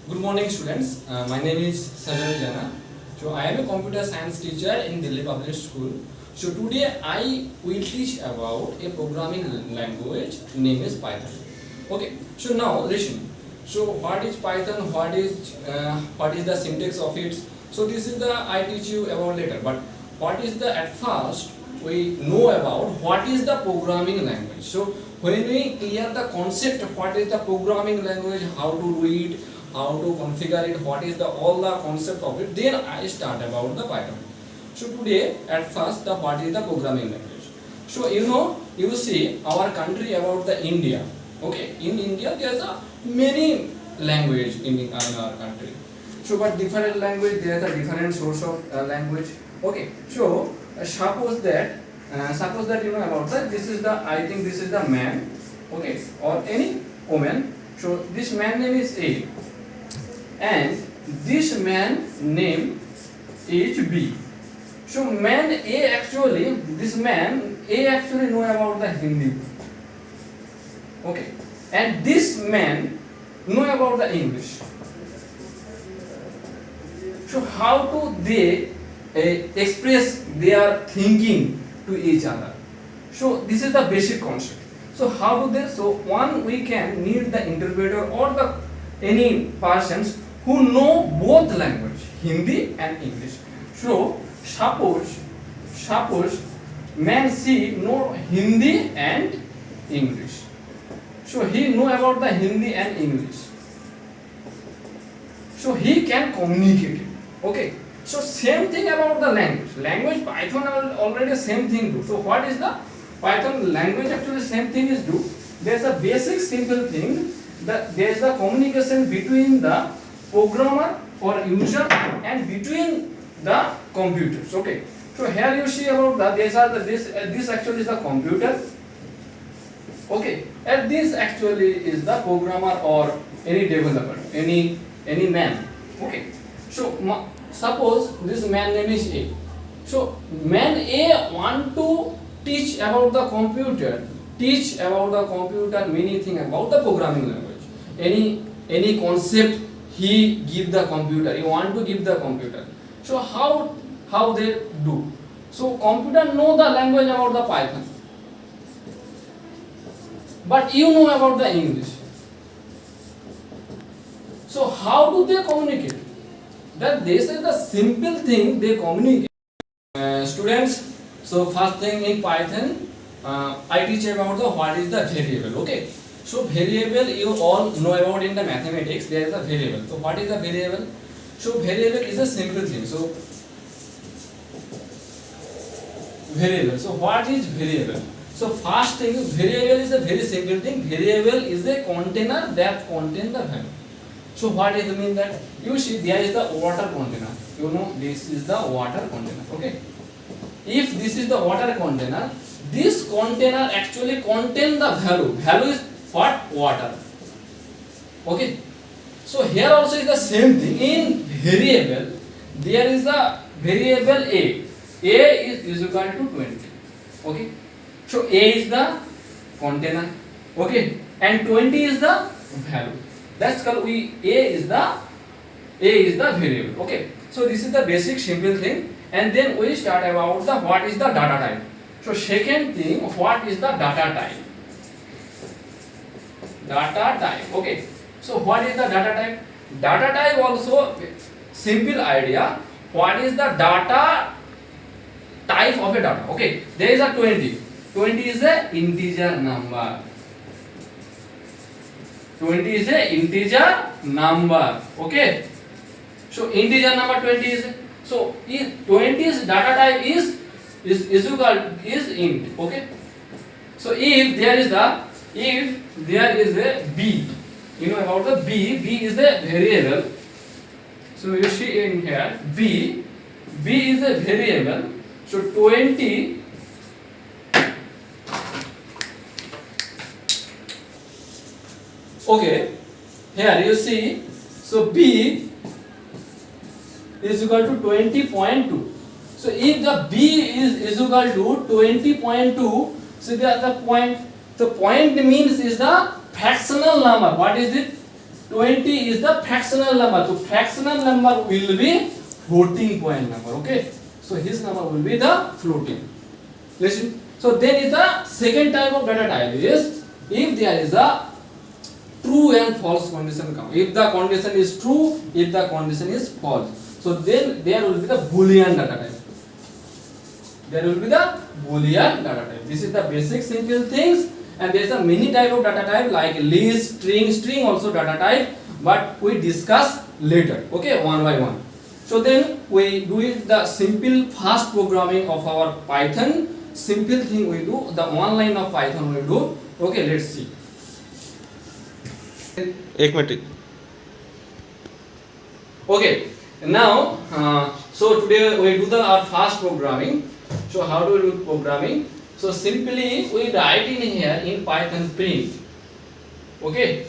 Good morning, students. My name is Sajal. So I am a computer science teacher in Delhi Public School. So today I will teach about a programming language name is Python. Okay. So now listen. So what is Python? What is the syntax of it? So this is the I teach you about later. But what is the at first we know about what is the programming language. So when we clear the concept of what is the programming language, how to do it, how to configure it, what is the all the concept of it, then I start about the Python. So today at first the what is the programming language. So you see our country about the India. Okay, in India there is a many language in our country. So but different language there is a different source of language. Okay, so suppose that you know about that this is the I think this is the man, okay, or any woman. So this man name is A and this man name is B. So man A actually this man A actually know about the Hindi, okay, and this man know about the English. So how do they express their thinking to each other? So this is the basic concept. So how do they? So one we can need the interpreter or the any persons who know both language, Hindi and English. So suppose man C know Hindi and English. So he know about the Hindi and English. So he can communicate it. Okay. So same thing about the language. Language Python already same thing do. So what is the Python language actually same thing is do. There is a basic simple thing that there is the communication between the programmer or user and between the computers. Okay. So here you see about the this actually is the computer. Okay. And this actually is the programmer or any developer, any man. Okay. So suppose this man name is A. So man A want to teach about the computer many thing about the programming language. Any concept he give the computer. He want to give the computer. So how they do? So computer know the language about the Python, but you know about the English. So how do they communicate? That this is the simple thing they communicate. Students, so first thing in Python, I teach about the what is the variable. Okay, so variable you all know about in the mathematics. There is a variable. So what is the variable? So variable is a simple thing. So variable. So what is variable? So first thing, variable is a very simple thing. Variable is a container that contain the value. So what does it mean that? You see there is the water container. You know this is the water container. Okay. If this is the water container, this container actually contain the value. Value is what? Water. Okay. So here also is the same thing. In variable, there is a variable A. A is equal to 20. Okay. So A is the container. Okay. And 20 is the value. That's called A is the variable. Okay. So this is the basic simple thing, and then we start about the what is the data type. So second thing, what is the data type? Data type. Okay. So what is the data type? Data type also simple idea. What is the data type of a data? Okay. There is a 20. 20 is a integer number. 20 is a integer number. Okay. So integer number 20 is, so if 20's data type is int. Okay. So if there is a b, you know about the b is a variable. So you see in here b is a variable. So 20 okay, here you see, so B is equal to 20.2. So if the B is equal to 20.2, so the point means is the fractional number. What is it? 20 is the fractional number. So fractional number will be floating point number. Okay. So his number will be the floating. Listen. So then is the second type of data type is if there is a true and false condition come. If the condition is true, if the condition is false. So then there will be the Boolean data type. There will be the Boolean data type. This is the basic simple things, and there is a many type of data type like list, string also data type, but we discuss later. Okay, one by one. So then we do it the simple fast programming of our Python. Simple thing we do, the one line of Python we do. Okay, let's see. एक minute. Okay, now so today we do our fast programming. So how do we do programming? So simply we write in here in Python print. Okay,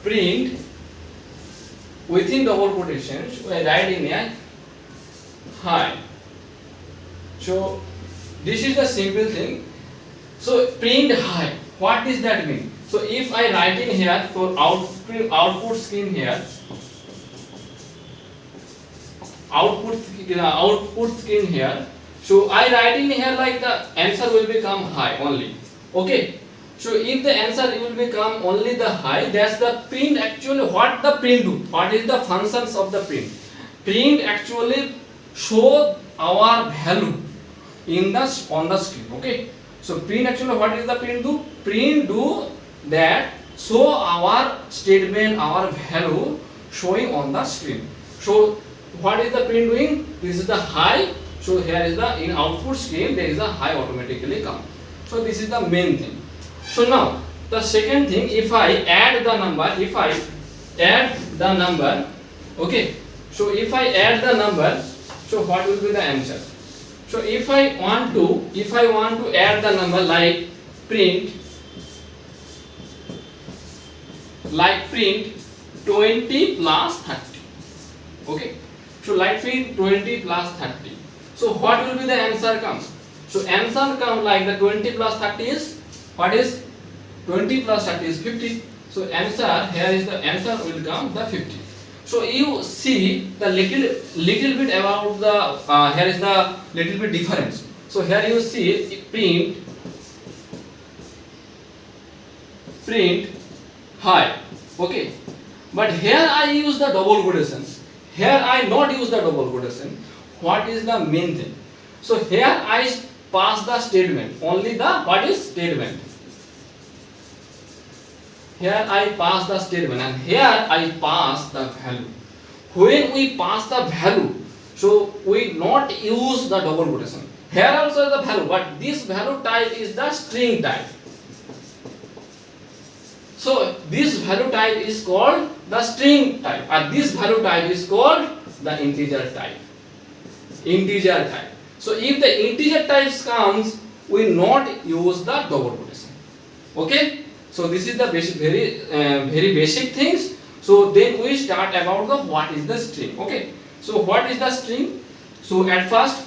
print within double quotations we write in here hi. So this is the simple thing. So print hi. What does that mean? So if I write in here for output screen here, output screen here. So I write in here like the answer will become high only. Okay. So if the answer will become only the high, that's the print. Actually what the print do? What is the functions of the print? Print actually show our value in the on the screen. Okay. So print actually what is the print do? Print do that show our statement, our value showing on the screen. So what is the print doing? This is the high. So here is the in output screen there is a high automatically come. So this is the main thing. So now the second thing, if I add the number, okay. So if I add the number, so what will be the answer? So if I want to add the number like print 20 plus 30. Okay. So like print 20 plus 30. So what will be the answer come? So answer come like the 20 plus 30 is what is 20 plus 30 is 50. So answer here is the answer will come the 50. So you see the little bit about the here is the little bit difference. So here you see print high. Okay, but here I use the double quotation. Here I not use the double quotation. What is the main thing? So here I pass the statement. Only the what is statement. Here I pass the statement and here I pass the value. When we pass the value, so we not use the double quotation. Here also the value, but this value type is the string type. So this value type is called the string type, and this value type is called the integer type. Integer type. So if the integer types comes, we not use the double quotation. Okay. So this is the basic, very basic things. So then we start about the what is the string. Okay. So what is the string? So at first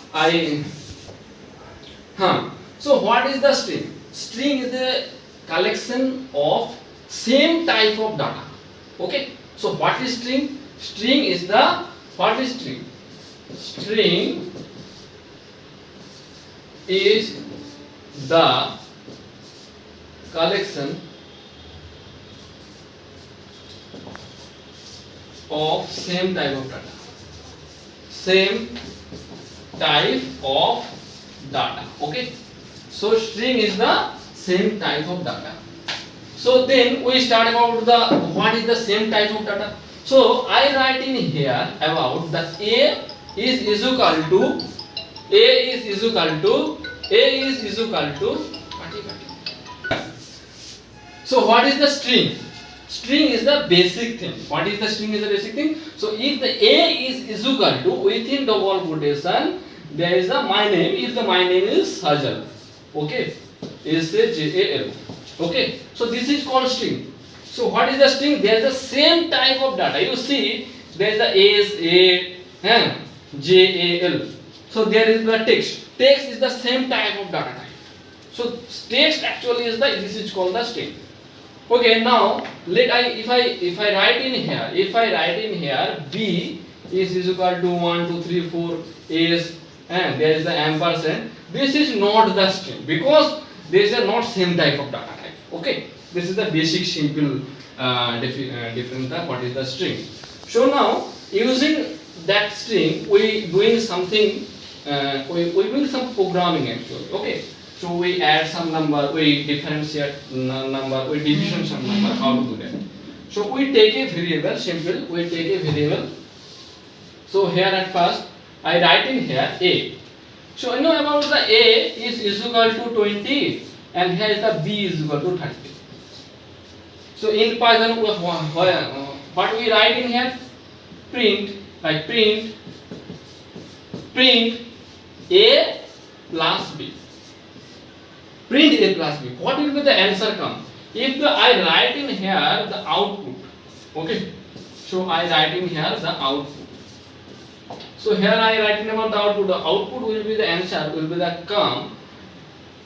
So what is the string? String is the collection of same type of data. Okay. So what is string? String is the what is string? String is the collection of same type of data. Same type of data. Okay. So string is the same type of data. So then we start about the what is the same type of data. So I write in here about the A is equal to So what is the string? String is the basic thing. What is the string is the basic thing? So if the A is equal to within double quotation there is a my name. If the my name is Sajal. Okay. SAJAL. Okay. So this is called string. So what is the string? There is the same type of data. You see there is the SAJAL. So there is the text. Text is the same type of data type. So text actually is this is called the string. Okay, now let I if I write in here, b is equal to 1 2 3 4 is, and there is the ampersand. This is not the string because these are not same type of data type. Okay, this is the basic simple difference what is the string. So now using that string we doing something, we doing some programming actually. Okay, so we add some number, we differentiate number, we division some number. How to do that? So we take a variable, simple. We take a variable. So here at first I write in here a. So you know about the a is equal to 20, and here is the b is equal to 30. So in Python what we write in here? Print, like print a plus b. Print a plus b. What will be the answer come? If I write in here the output, okay. So I write in here the output. So here I write in about the output. The output will be the answer. Will be the come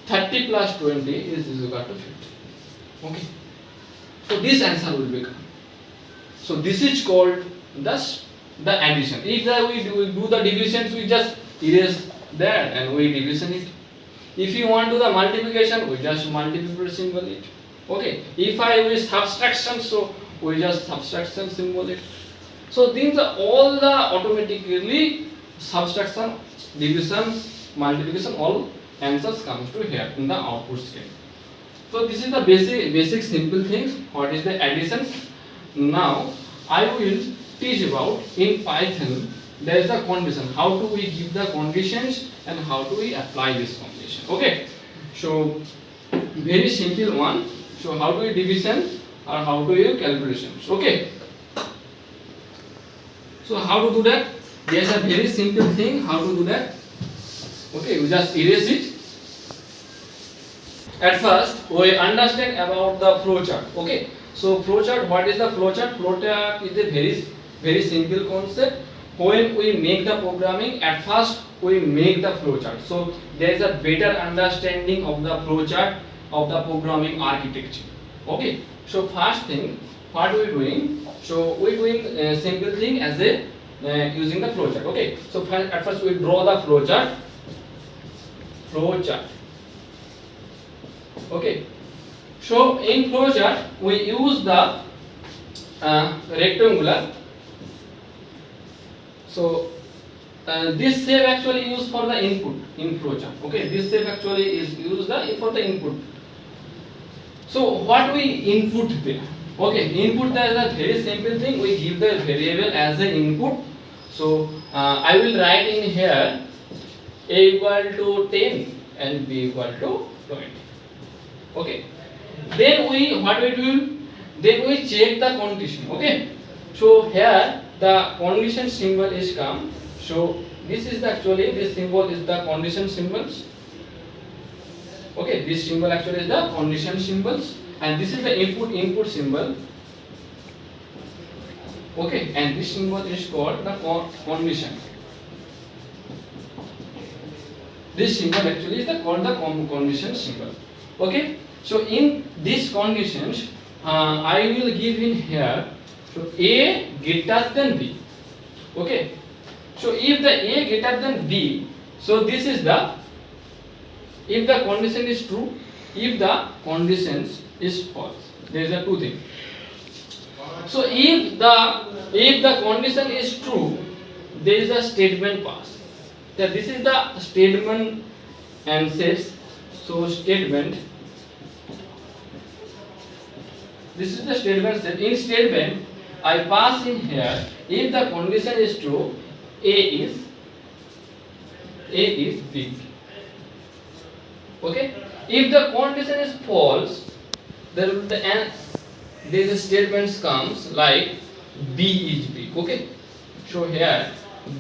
30 plus 20 is equal to 50. Okay. So this answer will become. So this is called the addition. If we do the divisions, we just erase that and we division it. If you want to do the multiplication, we just multiply symbol it. Okay. If I use subtraction, so we just subtraction symbol it. So these are all the automatically subtraction, divisions, multiplication, all answers comes to here in the output scale. So this is the basic simple things. What is the additions? Now I will teach about in Python. There is a condition. How do we give the conditions and how do we apply this condition? Okay. So very simple one. So how do we division or how do you calculations? Okay. So how to do that? There is a very simple thing. How to do that? Okay, we just erase it. At first, we understand about the flowchart. Okay, so flowchart. What is the flowchart? Flowchart is a very simple concept. When we make the programming, at first we make the flowchart. So there is a better understanding of the flowchart of the programming architecture. Okay, so first thing, what we doing? So we doing a simple thing as a using the flowchart. Okay, so at first we draw the flowchart. Okay, so in flowchart we use the rectangular. So this shape actually used for the input in flowchart. Okay, this shape actually is used for the input. So what we input there? Okay, input there is a very simple thing. We give the variable as an input. So I will write in here a equal to 10 and b equal to 20. Okay. Then what we do? Then we check the condition. Okay. So here the condition symbol is come. So this is actually this symbol is the condition symbols. Okay, this symbol actually is the condition symbols, and this is the input symbol. Okay, and this symbol is called the condition. This symbol actually is called the condition symbol. Okay, so in these conditions, I will give in here. So a greater than b. Okay, so if the a greater than b, so this is the, if the condition is true, if the conditions is false. There is a two things. So if the condition is true, there is a statement pass. So this is the statement and says, so statement. This is the statement set. In statement, I pass in here. If the condition is true, a is big. Okay. If the condition is false, there will be these statements comes like b is big. Okay. So here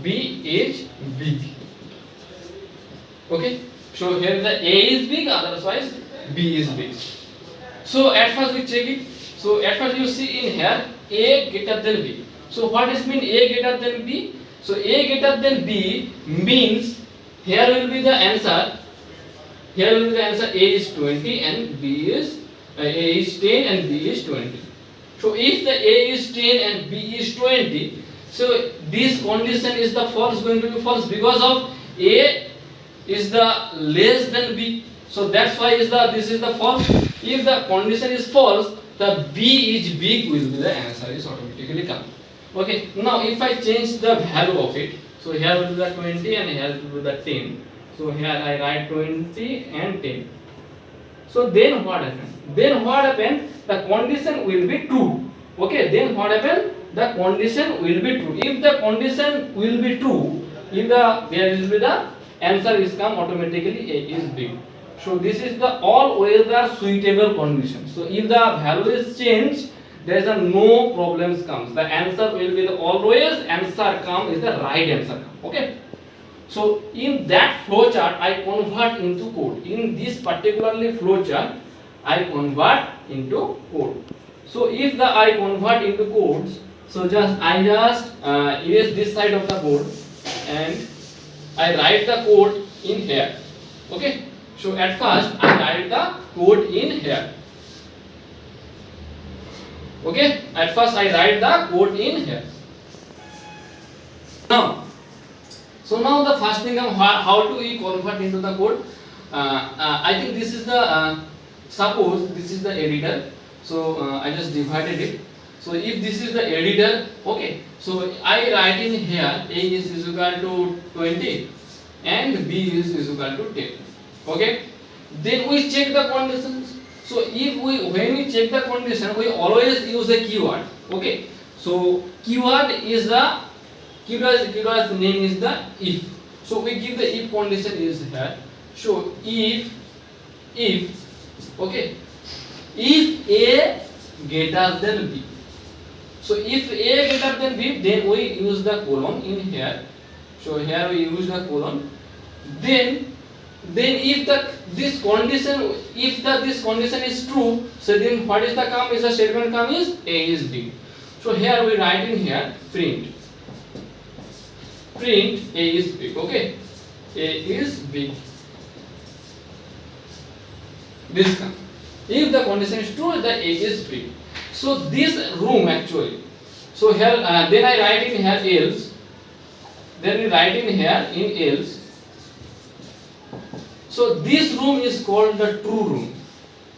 b is big. Okay. So here the a is big, otherwise b is big. So at first we check it. So at first you see in here a greater than b. So what is mean a greater than b? So a greater than b means here will be the answer. Here will be the answer. A is 20 and b is A is 10 and B is 20. So if the A is 10 and B is 20, so this condition is the false, going to be false, because of A is the less than B. So that's why this is the false. If the condition is false, the B is big will be the answer is automatically come. Okay. Now if I change the value of it, so here will be the 20 and here will be the 10. So here I write 20 and 10. So then what happened? Then what happened? The condition will be true. Okay. Then what happened? The condition will be true. If the condition will be true, if there will be the answer is come automatically A is big. So this is the always the suitable condition. So if the value is changed, there is a no problems comes. The answer will be the always answer come is the right answer come. Okay. So in that flow chart I convert into code. In this particularly flow chart I convert into code. So if I convert into codes, so I just erase this side of the code and I write the code in here. Okay. So at first I write the code in here. Okay. At first I write the code in here. Now, so now the first thing how do we convert into the code? I think this is the suppose this is the editor. So I just divided it. So if this is the editor, okay. So I write in here A is equal to 20 and B is equal to 10. Okay. Then we check the conditions. So when we check the condition, we always use a keyword. Okay. So keyword name is the if. So we give the if condition is here. So if okay, if A greater than B. So if A greater than B, then we use the colon in here. So here we use the colon. Then if this condition is true, so then what is the statement come is A is big. So here we write in here print A is big. Okay, A is big. This come. If the condition is true, the A is big. So this room actually. So here then I write in here else. Then we write in here in else. So this room is called the true room.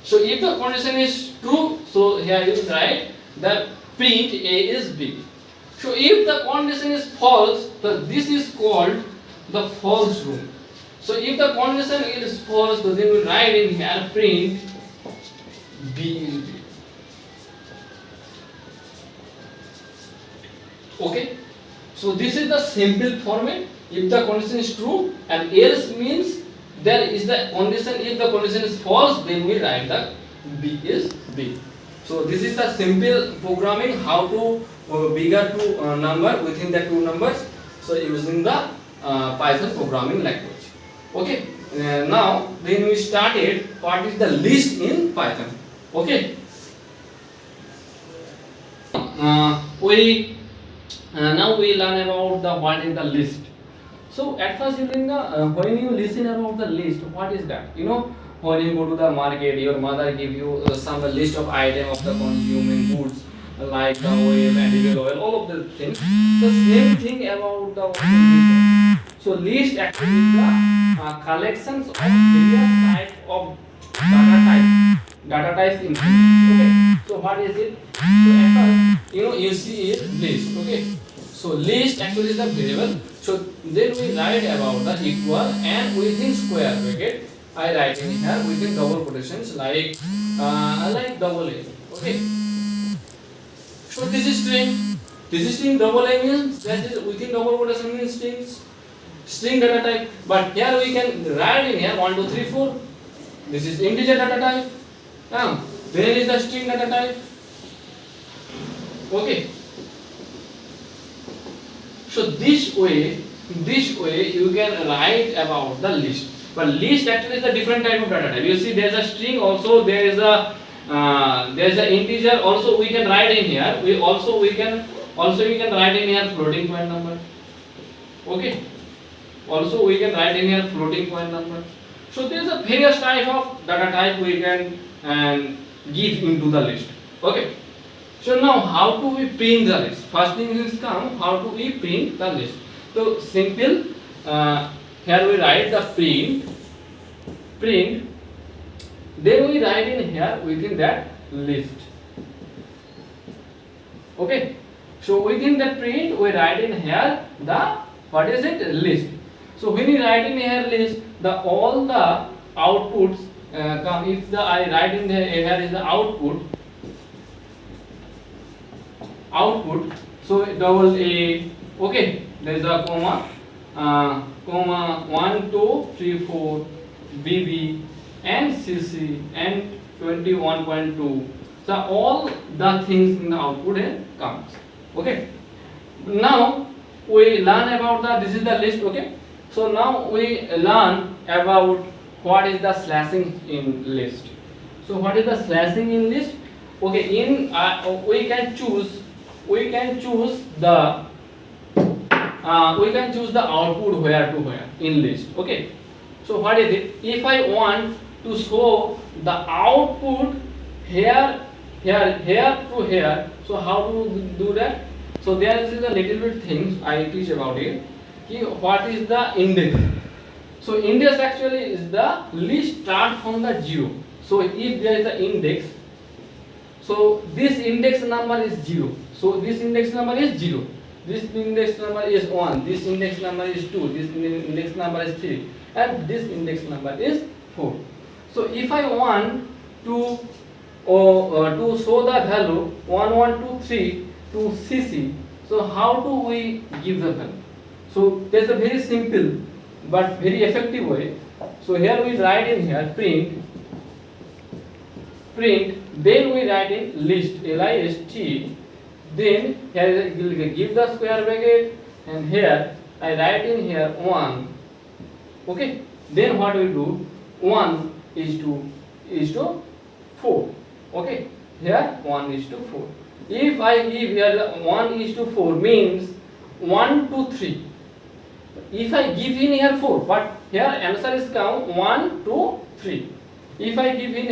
So if the condition is true, so here you write the print A is big. So if the condition is false, then this is called the false room. So if the condition is false, then we write in here print B is big. Okay. So this is the simple format. If the condition is true and else means there is the condition. If the condition is false, then we write the B is big. So this is the simple programming how to bigger two number within the two numbers. So using the Python programming language. Okay. Now then we started what is the list in Python. Okay. Now we learn about the what is the list. So at first when you listen about the list, what is that? You know, when you go to the market, your mother give you some list of items of the consuming goods like oil, edible oil, all of the things. The same thing about the list. So list actually is the collections of various types of data types in. Okay. So what is it? So at first, you see is list. Okay. So list actually is the variable. So then we write about the equal and within square bracket I write in here within double quotations like double A. Okay. So this is string. This is string. Double A means that is within double quotation means string data type. But here we can write in here 1, 2, 3, 4. This is integer data type. There is the string data type. Okay. So this way you can write about the list. But list actually is a different type of data type. You see, there is a string. Also there is a integer. Also we can write in here. We can write in here floating point number. Okay. Also we can write in here floating point number. So there is a various type of data type we can give into the list. Okay. So now how do we print the list? First thing is come, how do we print the list? So simple. Here we write the print. Then we write in here within that list. Okay. So within that print we write in here the what is it, list. So when we write in here list, the all the outputs come. If the I write in here is the output. So double A. Okay. There is a comma. 1 2 3 4 BB and CC and 21.2. So all the things in the output comes. Okay. Now we learn about this is the list. Okay. So now we learn about what is the slashing in list. So what is the slashing in list? Okay. In we can choose the output where to where in list. Okay. So what is it? If I want to show the output here to here, so how to do that? So there is a little bit things I teach about it. What is the index? So index actually is the list start from the 0. So if there is an index, so this index number is 0. So this index number is 0. This index number is 1. This index number is 2. This index number is 3. And this index number is 4. So if I want to show the value 1123 to CC, so how do we give the value? So there's a very simple but very effective way. So here we write in here print, then we write in list, list, then here we will give the square bracket, and here I write in here 1. Okay. Then what we do? 1 is to 4. Okay. Here 1 is to 4. If I give here 1 is to 4 means 1 to 3. If I give in here 4, but here answer is come 1 to 3. If I give in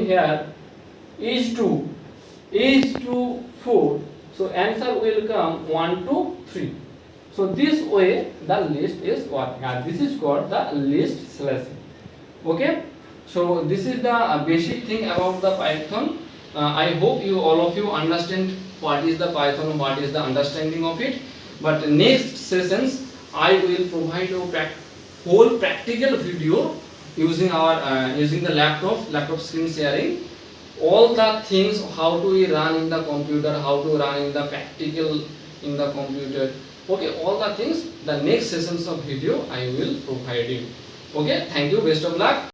here is to 4, so answer will come 1 to 3. So this way the list is what? This is called the list slashing. Okay. So this is the basic thing about the Python. I hope all of you understand what is the Python, what is the understanding of it. But next sessions I will provide a whole practical video using the laptop screen sharing. All the things, how to we run in the computer, how to run in the practical in the computer. Okay, all the things the next sessions of video I will provide you. Okay, thank you, best of luck.